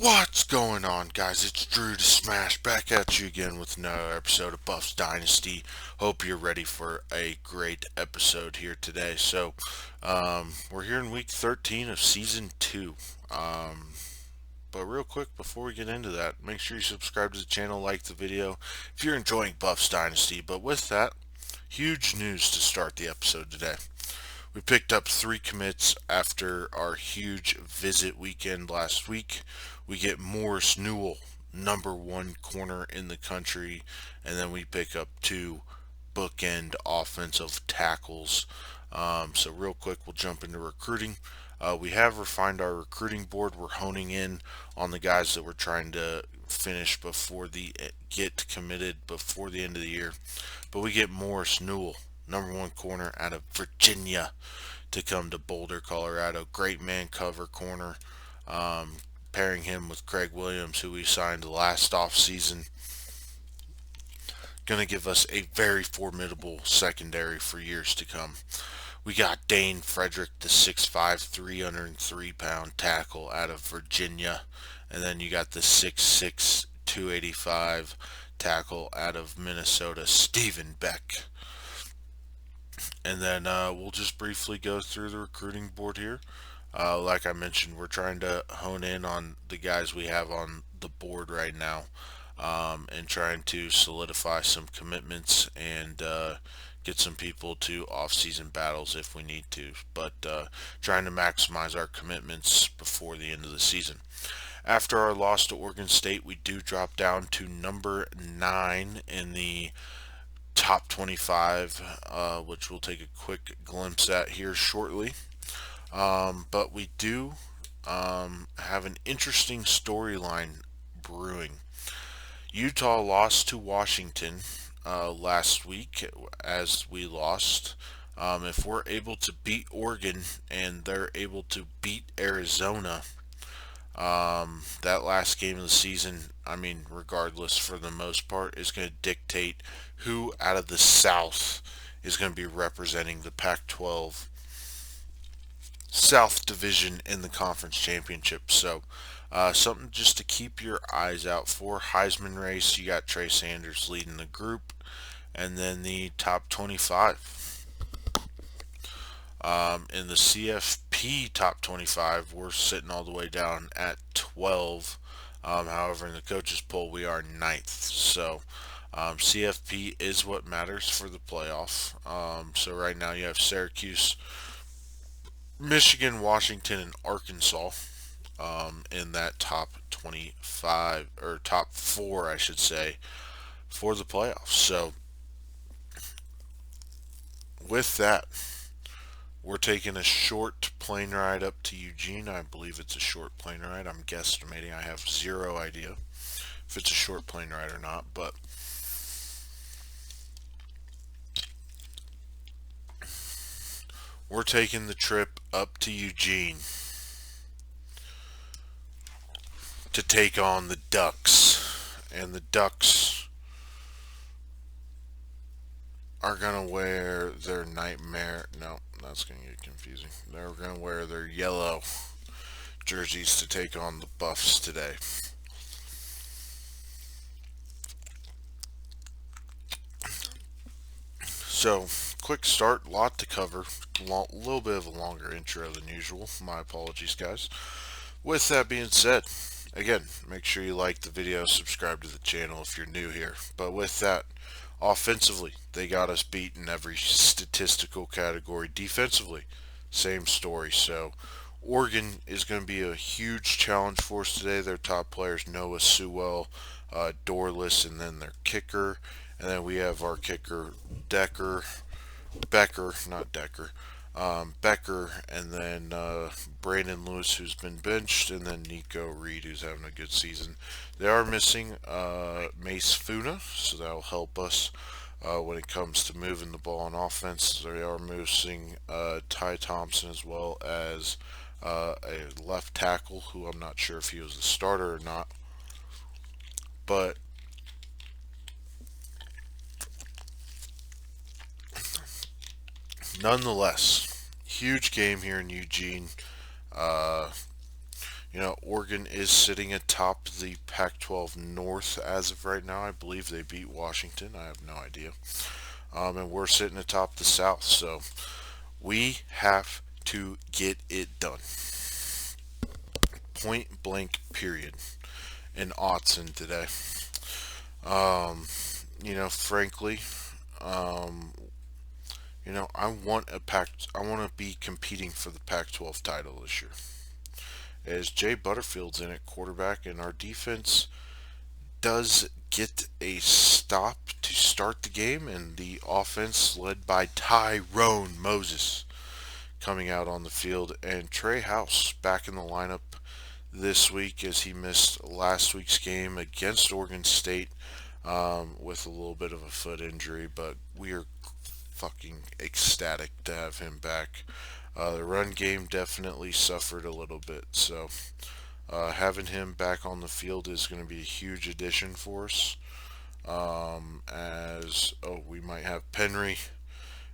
What's going on, guys? It's Drew to Smash back at you again with another episode of Buffs Dynasty. Hope you're ready for a great episode here today. We're here in week 13 of season 2. But real quick, before we get into that, make sure you subscribe to the channel, like the video if you're enjoying Buffs Dynasty. But with that, huge news to start the episode today. We picked up 3 commits after our huge visit weekend last week. We get Morris Newell, number 1 corner in the country, and then we pick up 2 bookend offensive tackles. So real quick, we'll jump into recruiting. We have refined our recruiting board. We're honing in on the guys that we're trying to finish before the get committed before the end of the year. But we get Morris Newell, number 1 corner out of Virginia, to come to Boulder, Colorado. Great man cover corner. Pairing him with Craig Williams, who we signed last offseason. Going to give us a very formidable secondary for years to come. We got Dane Frederick, the 6'5", 303-pound tackle out of Virginia. And then you got the 6'6", 285 tackle out of Minnesota, Stephen Beck. And then we'll just briefly go through the recruiting board here. Like I mentioned, we're trying to hone in on the guys we have on the board right now, and trying to solidify some commitments and get some people to off-season battles if we need to, but trying to maximize our commitments before the end of the season. After our loss to Oregon State, we do drop down to number 9 in the top 25, which we'll take a quick glimpse at here shortly. But we do have an interesting storyline brewing. Utah lost to Washington last week, as we lost. If we're able to beat Oregon and they're able to beat Arizona, that last game of the season, regardless for the most part, is going to dictate who out of the South is going to be representing the Pac-12 South Division in the conference championship. So something just to keep your eyes out for. Heisman race, you got Trey Sanders leading the group, and then the top 25. In the CFP top 25, we're sitting all the way down at 12. However, in the coaches poll, we are 9th. So CFP is what matters for the playoff. So right now you have Syracuse, Michigan, Washington, and Arkansas in that top 25, or top 4, I should say, for the playoffs. So with that, we're taking a short plane ride up to Eugene. I believe it's a short plane ride. I'm guesstimating. I have zero idea if it's a short plane ride or not, but we're taking the trip up to Eugene to take on the Ducks. And the Ducks are going to wear their nightmare. No, that's going to get confusing. They're going to wear their yellow jerseys to take on the Buffs today. So, quick start, lot to cover, little bit of a longer intro than usual. My apologies, guys. With that being said, again, make sure you like the video, subscribe to the channel if you're new here. But with that, offensively, they got us beat in every statistical category. Defensively, same story. So, Oregon is going to be a huge challenge for us today. Their top players, Noah Sewell, Dorless, and then their kicker. And then we have our kicker, Becker, and then Brandon Lewis, who's been benched, and then Nico Reed, who's having a good season. They are missing Mace Funa, so that'll help us when it comes to moving the ball on offense. They are missing Ty Thompson, as well as a left tackle, who I'm not sure if he was the starter or not. But nonetheless, huge game here in Eugene. Oregon is sitting atop the Pac-12 North as of right now. I believe they beat Washington. I have no idea. And we're sitting atop the South. So we have to get it done. Point blank, period. In Autzen today. Frankly, um, I want to be competing for the Pac-12 title this year. As Jay Butterfield's in at quarterback, and our defense does get a stop to start the game, and the offense led by Tyrone Moses coming out on the field, and Trey House back in the lineup this week as he missed last week's game against Oregon State with a little bit of a foot injury, but we are fucking ecstatic to have him back. The run game definitely suffered a little bit, so having him back on the field is going to be a huge addition for us. We might have Penry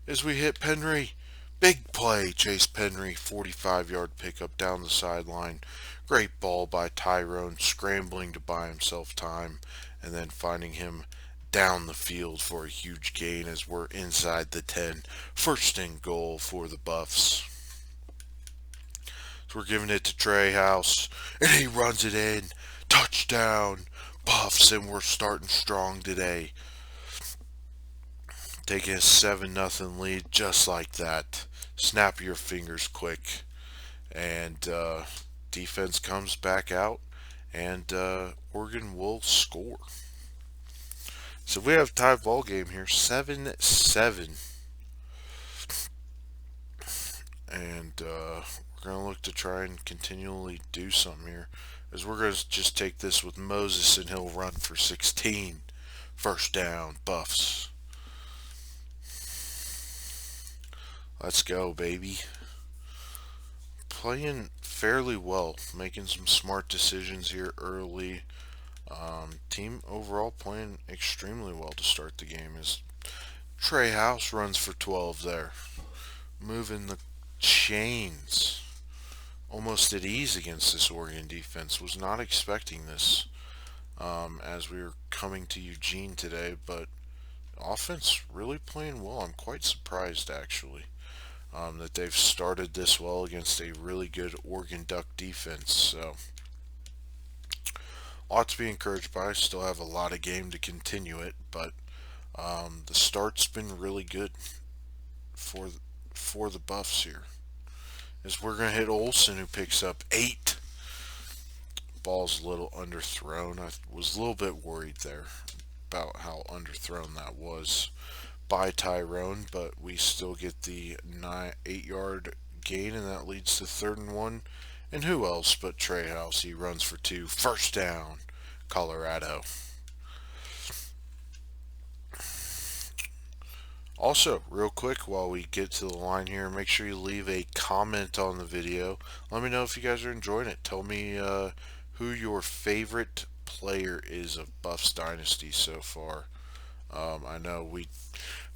as we hit Penry. Big play, Chase Penry, 45-yard pickup down the sideline. Great ball by Tyrone, scrambling to buy himself time, and then finding him down the field for a huge gain as we're inside the 10. First and goal for the Buffs. So we're giving it to Trey House, and he runs it in. Touchdown, Buffs, and we're starting strong today. Taking a 7-0 lead just like that. Snap your fingers quick. And defense comes back out, and Oregon will score. So we have a tie ball game here, 7-7. And we're going to look to try and continually do something here. As we're going to just take this with Moses, and he'll run for 16. First down, Buffs. Let's go, baby. Playing fairly well, making some smart decisions here early. Team overall playing extremely well to start the game. As Trey House runs for 12 there, moving the chains almost at ease against this Oregon defense. Was not expecting this as we were coming to Eugene today, but offense really playing well. I'm quite surprised actually that they've started this well against a really good Oregon Duck defense. So ought to be encouraged by. Still have a lot of game to continue it, but the start's been really good for the Buffs here. As we're going to hit Olsen, who picks up 8. Ball's a little underthrown. I was a little bit worried there about how underthrown that was by Tyrone, but we still get the 8-yard gain, and that leads to 3rd and 1. And who else but Trey House? He runs for 2. First down, Colorado. Also, real quick, while we get to the line here, make sure you leave a comment on the video. Let me know if you guys are enjoying it. Tell me who your favorite player is of Buffs Dynasty so far. I know we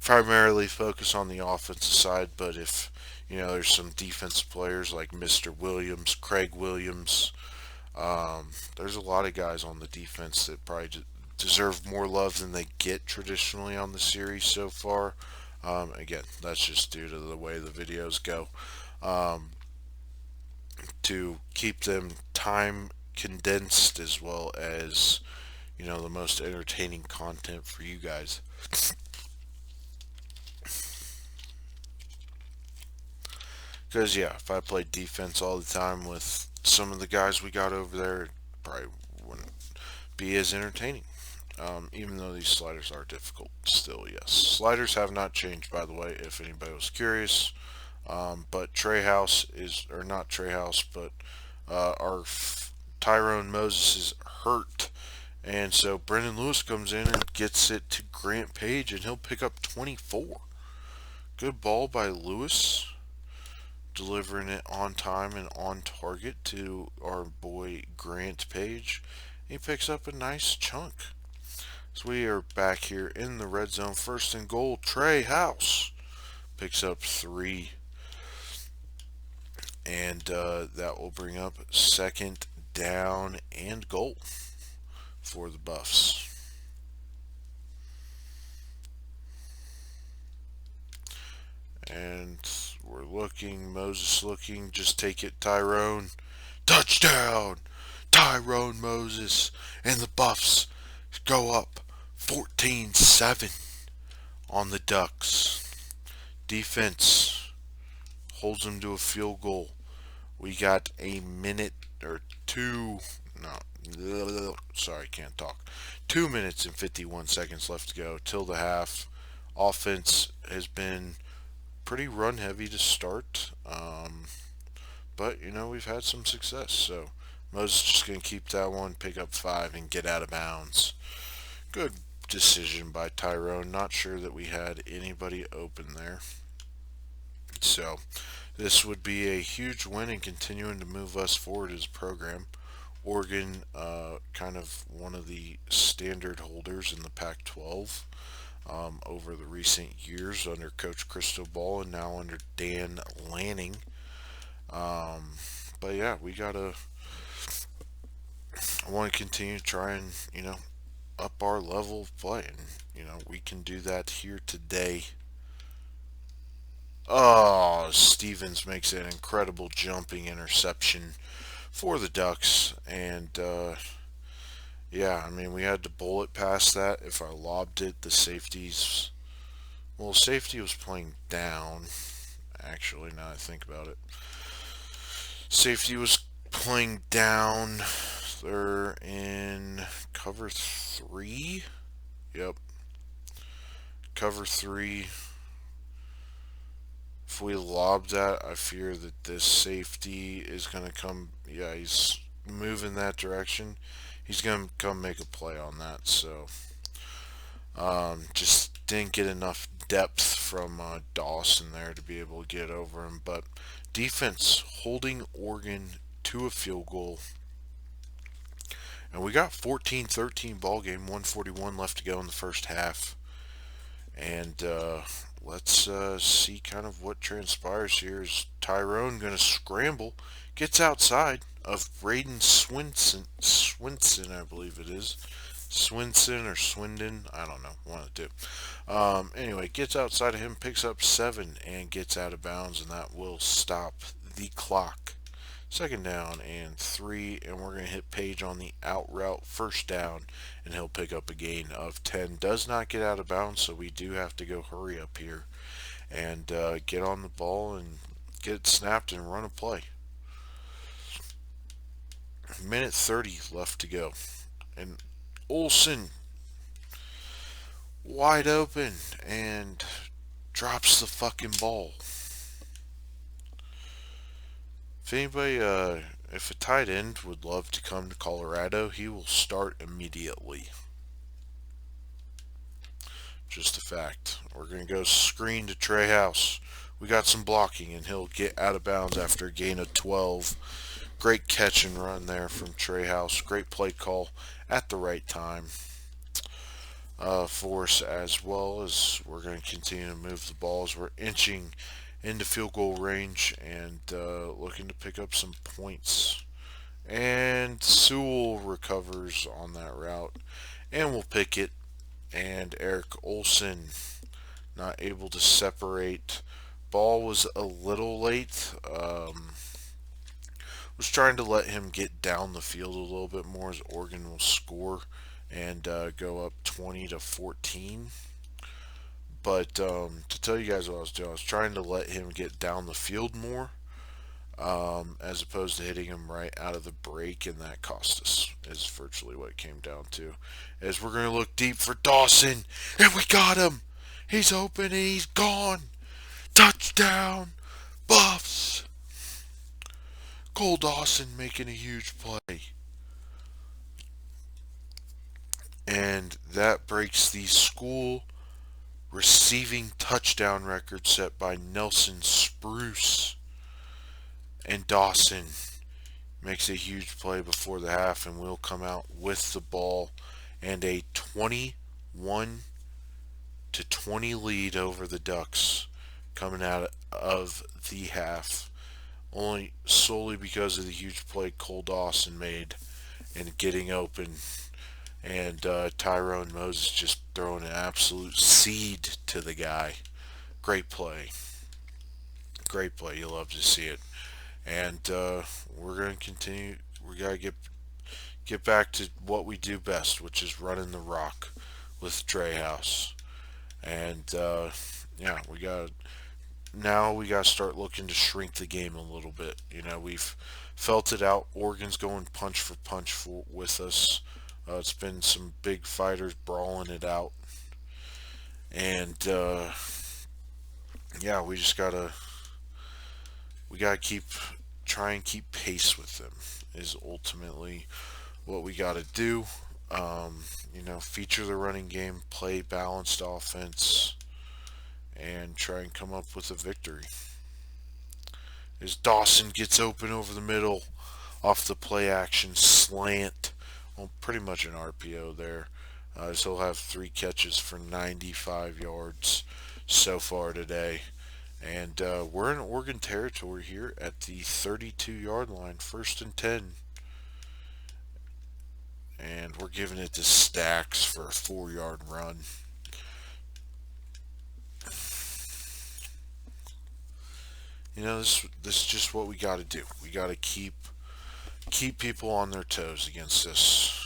primarily focus on the offensive side, but if there's some defensive players like Mr. Williams, Craig Williams, there's a lot of guys on the defense that probably deserve more love than they get traditionally on the series so far. Again, that's just due to the way the videos go. To keep them time condensed as well as the most entertaining content for you guys. Because if I played defense all the time with some of the guys we got over there, it probably wouldn't be as entertaining. Even though these sliders are difficult, still yes. Sliders have not changed, by the way, if anybody was curious. But Trey House or not Trey House, but our Tyrone Moses is hurt. And so Brendan Lewis comes in and gets it to Grant Page, and he'll pick up 24. Good ball by Lewis, delivering it on time and on target to our boy Grant Page. He picks up a nice chunk. So we are back here in the red zone. First and goal, Trey House picks up 3. And that will bring up 2nd down and goal for the Buffs. And we're looking, Moses looking, just take it, Tyrone. Touchdown! Tyrone Moses. And the Buffs go up 14-7 on the Ducks. Defense holds them to a field goal. We got a minute or two, no, sorry, can't talk. 2 minutes and 51 seconds left to go till the half. Offense has been pretty run heavy to start, but we've had some success. So Moses just gonna keep that one, pick up 5, and get out of bounds. Good decision by Tyrone. Not sure that we had anybody open there. So this would be a huge win and continuing to move us forward as a program. Oregon, kind of one of the standard holders in the Pac-12 over the recent years under Coach Cristobal and now under Dan Lanning. But yeah, I want to continue to try and, up our level of play. And, we can do that here today. Oh, Stevens makes an incredible jumping interception for the Ducks. And, yeah, I mean, we had to bullet past that. If I lobbed it, the safeties... Well, safety was playing down, actually, now I think about it. Safety was playing down. They're in cover 3. Yep. Cover 3. If we lob that, I fear that this safety is going to come. Yeah, he's moving that direction. He's going to come make a play on that. So, just didn't get enough depth from Dawson there to be able to get over him. But defense holding Oregon to a field goal. And we got 14-13 ball game, 141 left to go in the first half. And let's see kind of what transpires here. Is Tyrone going to scramble? Gets outside of Braden Swinson, I believe it is. Swinson or Swindon, I don't know, one of the two. Anyway, gets outside of him, picks up 7, and gets out of bounds, and that will stop the clock. 2nd down and 3, and we're going to hit Page on the out route, 1st down, and he'll pick up a gain of 10. Does not get out of bounds, so we do have to go hurry up here and get on the ball and get it snapped and run a play. Minute 30 left to go, and Olsen wide open and drops the fucking ball. If anybody, if a tight end would love to come to Colorado, he will start immediately. Just a fact. We're going to go screen to Trey House. We got some blocking, and he'll get out of bounds after a gain of 12. Great catch and run there from Trey House. Great play call at the right time for us, as well as we're going to continue to move the ball as we're inching into field goal range and looking to pick up some points. And Sewell recovers on that route and will pick it. And Eric Olsen not able to separate. Ball was a little late. Was trying to let him get down the field a little bit more as Oregon will score and go up 20-14. But to tell you guys what I was doing, I was trying to let him get down the field more as opposed to hitting him right out of the break, and that cost us, is virtually what it came down to. As we're going to look deep for Dawson, and we got him! He's open and he's gone! Touchdown, Buffs! Cole Dawson making a huge play. And that breaks the school receiving touchdown record set by Nelson Spruce. And Dawson makes a huge play before the half, and will come out with the ball and a 21-20 lead over the Ducks coming out of the half. only solely because of the huge play Cole Dawson made and getting open, and Tyrone Moses just throwing an absolute seed to the guy. Great play. Great play. You love to see it. And we're going to continue. We got to get back to what we do best, which is running the rock with Treehouse. And yeah, we got to start looking to shrink the game a little bit. We've felt it out. Oregon's going punch for punch with us. It's been some big fighters brawling it out, and yeah, we gotta try and keep pace with them. Is ultimately what we gotta do. Feature the running game, play balanced offense, and try and come up with a victory. As Dawson gets open over the middle off the play action slant, well, pretty much an RPO there. So he'll have 3 catches for 95 yards so far today. And we're in Oregon territory here at the 32-yard line, 1st and 10. And we're giving it to Stacks for a 4-yard run. This is just what we got to do. We got to keep people on their toes against this.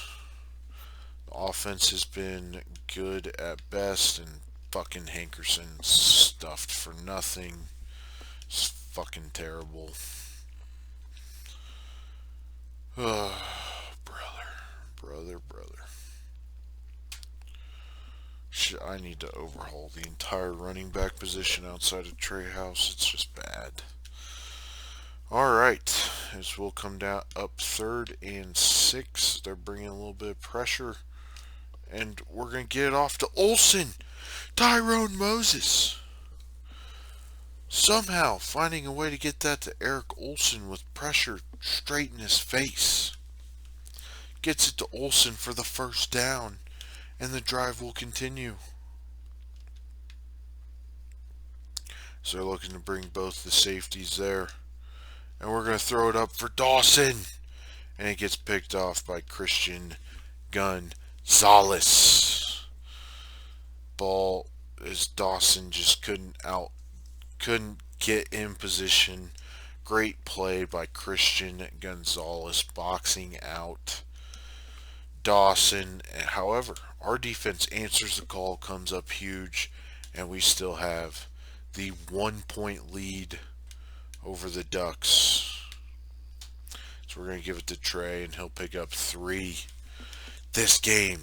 The offense has been good at best, and fucking Hankerson stuffed for nothing. It's fucking terrible. Brother. I need to overhaul the entire running back position outside of Treehouse. It's just bad. Alright, as we'll come down up 3rd and 6. They're bringing a little bit of pressure. And we're going to get it off to Olsen. Tyrone Moses. Somehow finding a way to get that to Eric Olsen with pressure straight in his face. Gets it to Olsen for the 1st down. And the drive will continue. So they're looking to bring both the safeties there. And we're going to throw it up for Dawson. And it gets picked off by Christian Gonzalez. Ball as Dawson just couldn't get in position. Great play by Christian Gonzalez, boxing out Dawson. However, our defense answers the call, comes up huge, and we still have the 1-point lead over the Ducks. So we're going to give it to Trey, and he'll pick up 3. This game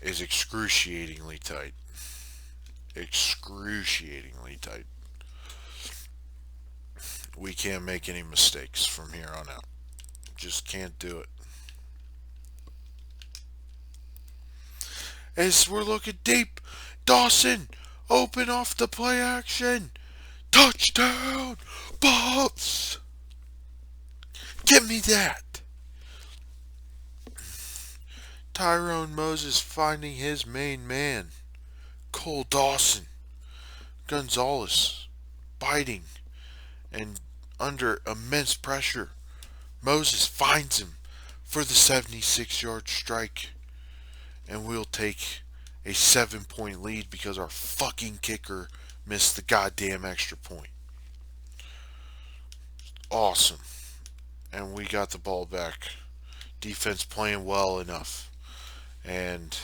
is excruciatingly tight. Excruciatingly tight. We can't make any mistakes from here on out. Just can't do it. As we're looking deep, Dawson open off the play action. Touchdown, Buffs! Give me that. Tyrone Moses finding his main man, Cole Dawson. Gonzalez biting and under immense pressure. Moses finds him for the 76-yard strike. And we'll take a 7-point lead because our fucking kicker missed the goddamn extra point. Awesome. And we got the ball back. Defense playing well enough. And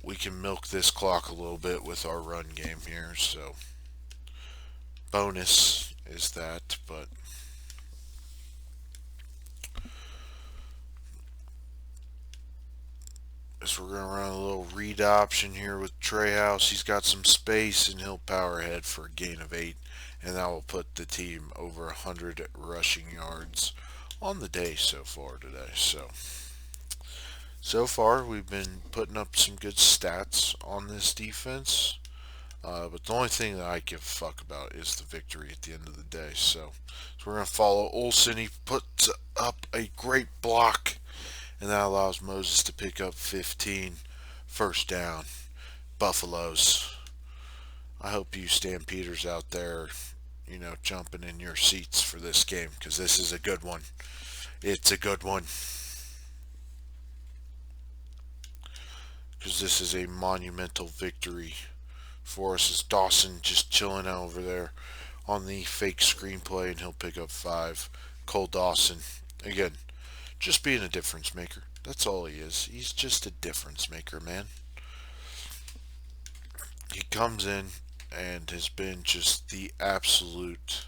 we can milk this clock a little bit with our run game here. So, bonus is that, but so we're going to run a little read option here with Treehouse. He's got some space, and he'll power ahead for a gain of 8. And that will put the team over 100 rushing yards on the day so far today. So far, we've been putting up some good stats on this defense. But the only thing that I give a fuck about is the victory at the end of the day. So we're going to follow Olsen. He puts up a great block. And that allows Moses to pick up 15. 1st down. Buffaloes. I hope you Stampeders out there jumping in your seats for this game because this is a good one. It's a good one because this is a monumental victory for us. As Dawson just chilling out over there on the fake screenplay, and he'll pick up 5. Cole Dawson, again, just being a difference maker. That's all he is. He's just a difference maker, man. He comes in and has been just the absolute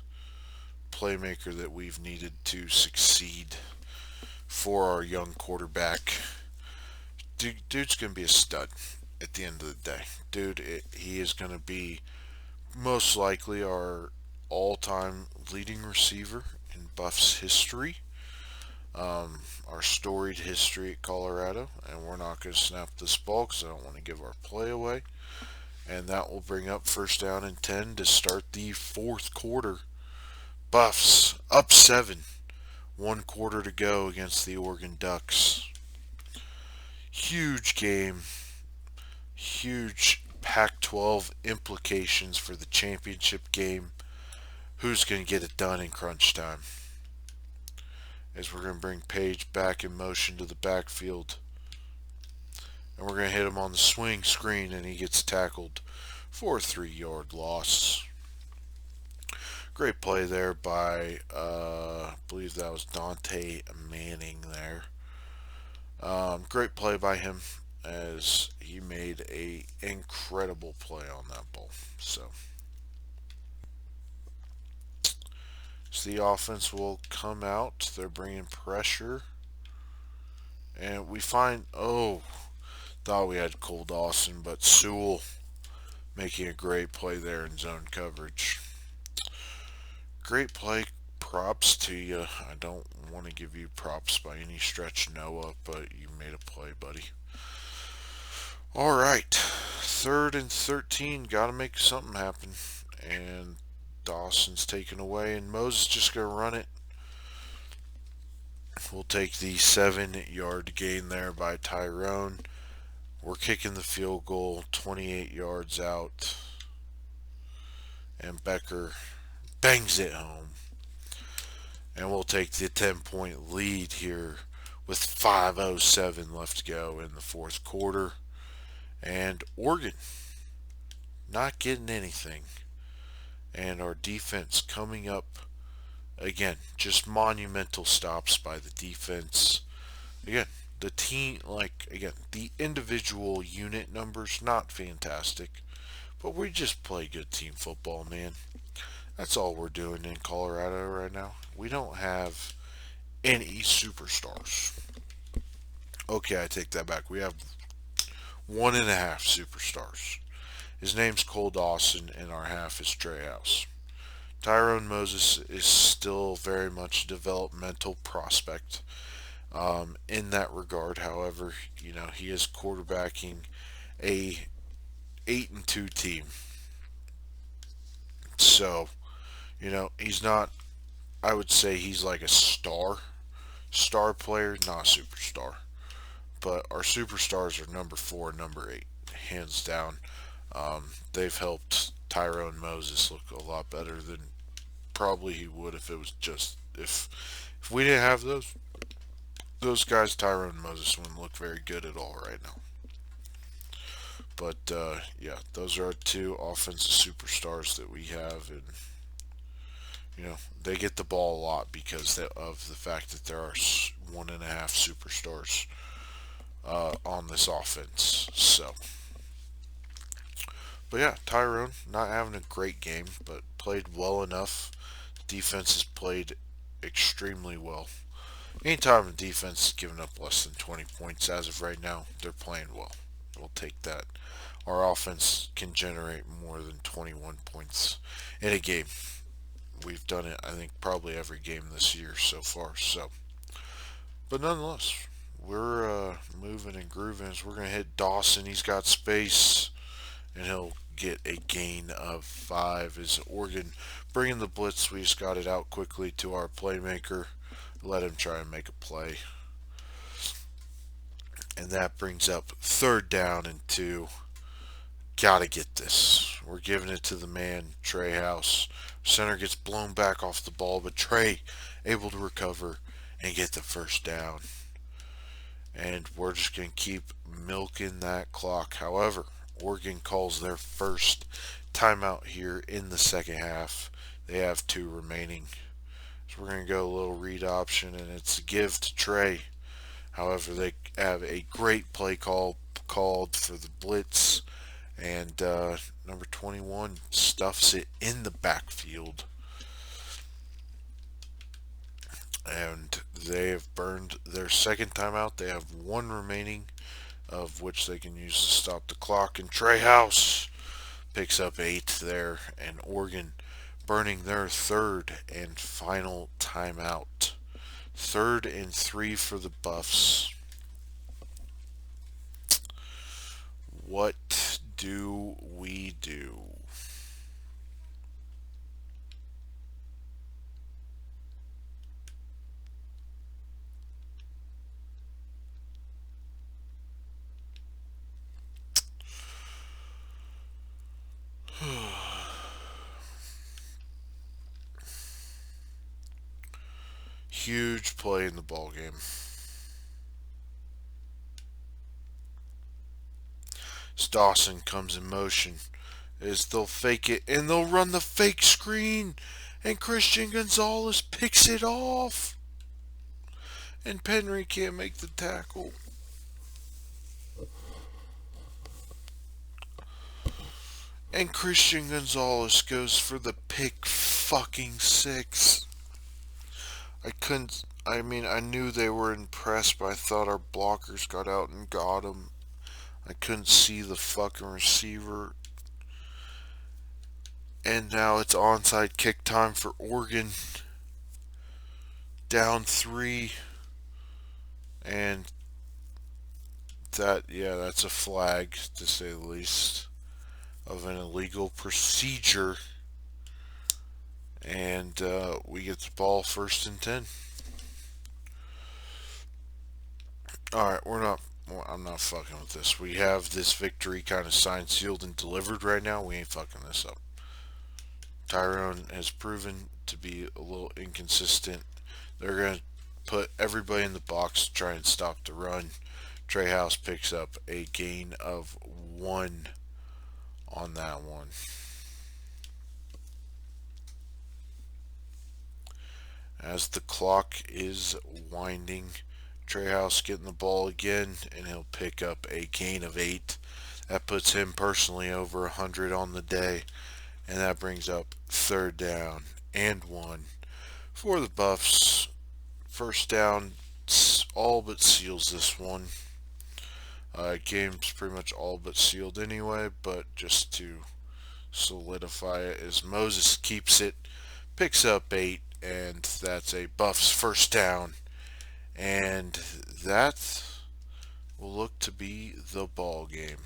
playmaker that we've needed to succeed for our young quarterback. Dude's going to be a stud at the end of the day. He is going to be most likely our all-time leading receiver in Buffs history. Our storied history at Colorado, and we're not going to snap this ball because I don't want to give our play away. And that will bring up first down and 10 to start the fourth quarter. Buffs up 7. 1 quarter to go against the Oregon Ducks. Huge game. Huge Pac-12 implications for the championship game. Who's going to get it done in crunch time? As we're going to bring Page back in motion to the backfield. And we're going to hit him on the swing screen, and he gets tackled for a 3-yard loss. Great play there by, I believe that was Dante Manning there. Great play by him as he made a incredible play on that ball. So the offense will come out. They're bringing pressure. And we find, thought we had Cole Dawson, but Sewell making a great play there in zone coverage. Great play. Props to you. I don't want to give you props by any stretch, Noah, but you made a play, buddy. All right. 3rd and 13. Got to make something happen. And Dawson's taken away, and Moses just going to run it. We'll take the 7-yard gain there by Tyrone. We're kicking the field goal 28 yards out. And Becker bangs it home. And we'll take the 10-point lead here with 5:07 left to go in the fourth quarter. And Oregon not getting anything. And our defense coming up again. Just monumental stops by the defense. Again, the team, the individual unit numbers, not fantastic. But we just play good team football, man. That's all we're doing in Colorado right now. We don't have any superstars. Okay, I take that back. We have 1.5 superstars. His name's Cole Dawson, and our half is Trey House. Tyrone Moses is still very much a developmental prospect in that regard. However, he is quarterbacking a 8-2 team. So, he's not, I would say he's like a star player, not a superstar. But our superstars are number 4 and number 8, hands down. They've helped Tyrone Moses look a lot better than probably he would if it was just, if we didn't have those guys, Tyrone Moses wouldn't look very good at all right now. But yeah, those are our 2 offensive superstars that we have, and they get the ball a lot because of the fact that there are 1.5 superstars on this offense. So, but yeah, Tyrone not having a great game, but played well enough. Defense has played extremely well. Anytime the defense is giving up less than 20 points as of right now, they're playing well. We'll take that. Our offense can generate more than 21 points in a game. We've done it, I think, probably every game this year so far. So, but nonetheless, we're moving and grooving as we're going to hit Dawson. He's got space, and he'll get a gain of 5. As Oregon bringing the blitz, we just got it out quickly to our playmaker. Let him try and make a play. And that brings up 3rd down and 2. Gotta get this. We're giving it to the man, Trey House. Center gets blown back off the ball, but Trey able to recover and get the first down. And we're just going to keep milking that clock. However, Oregon calls their first timeout here in the second half. They have 2 remaining. So we're going to go a little read option, and it's a give to Trey. However, they have a great play called for the blitz, and number 21 stuffs it in the backfield. And they have burned their second timeout. They have 1 remaining, of which they can use to stop the clock. And Trey House picks up 8 there, and Oregon burning their third and final timeout. 3rd and 3 for the Buffs. What do we do? Huge play in the ball game. Dawson comes in motion. They'll fake it and they'll run the fake screen, and Christian Gonzalez picks it off, and Penry can't make the tackle. And Christian Gonzalez goes for the pick fucking 6. I knew they were impressed, but I thought our blockers got out and got him. I couldn't see the fucking receiver. And now it's onside kick time for Oregon. Down 3. And that's a flag, to say the least, of an illegal procedure. And we get the ball 1st and 10. Alright, I'm not fucking with this. We have this victory kind of signed, sealed, and delivered right now. We ain't fucking this up. Tyrone has proven to be a little inconsistent. They're going to put everybody in the box to try and stop the run. Trey House picks up a gain of 1 on that one. As the clock is winding, Treehouse getting the ball again, and he'll pick up a gain of 8. That puts him personally over 100 on the day, and that brings up 3rd down and 1 for the Buffs. 1st down all but seals this one. Game's pretty much all but sealed anyway, but just to solidify it, as Moses keeps it, picks up 8, and that's a Buffs 1st down. And that will look to be the ball game,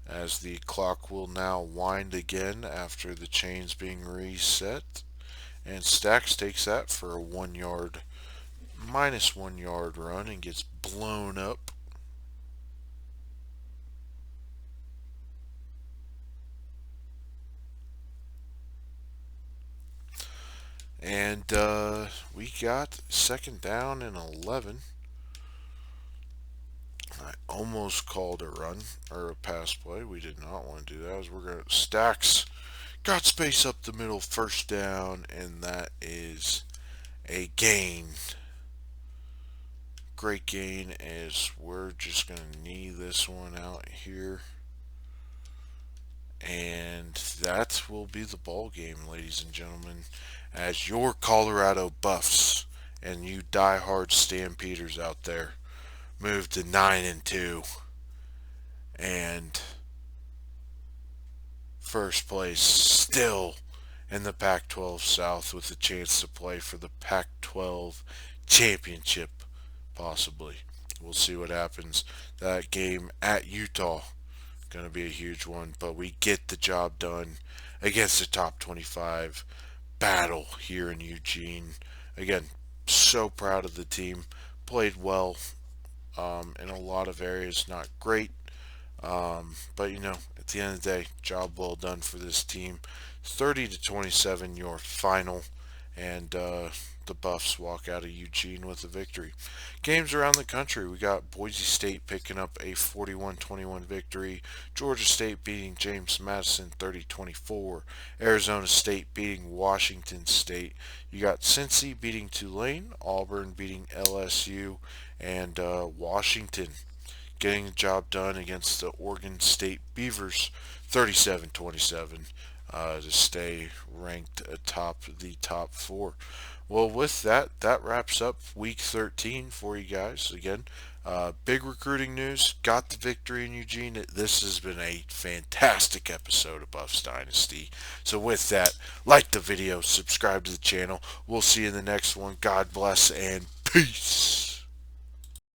as the clock will now wind again after the chains being reset, and Stacks takes that for a minus 1 yard run and gets blown up. And we got 2nd down and 11. I almost called a run or a pass play. We did not want to do that. As we're going to Stacks got space up the middle, 1st down, and that is a gain. Great gain, as we're just going to knee this one out here. And that will be the ball game, ladies and gentlemen, as your Colorado Buffs and you diehard Stampeders out there move to 9-2 and 1st place still in the Pac-12 South, with a chance to play for the Pac-12 championship, possibly. We'll see what happens. That game at Utah, going to be a huge one, but we get the job done against the top 25 battle here in Eugene. Again, so proud of the team. Played well in a lot of areas, not great, But at the end of the day, job well done for this team. 30-27, your final, and the Buffs walk out of Eugene with a victory. Games around the country, we got Boise State picking up a 41-21 victory, Georgia State beating James Madison 30-24, Arizona State beating Washington State. You got Cincy beating Tulane, Auburn beating LSU, and Washington getting the job done against the Oregon State Beavers 37-27 to stay ranked atop the top four. Well, with that, that wraps up week 13 for you guys. Again, big recruiting news. Got the victory in Eugene. This has been a fantastic episode of Buffs Dynasty. So with that, like the video, subscribe to the channel. We'll see you in the next one. God bless and peace.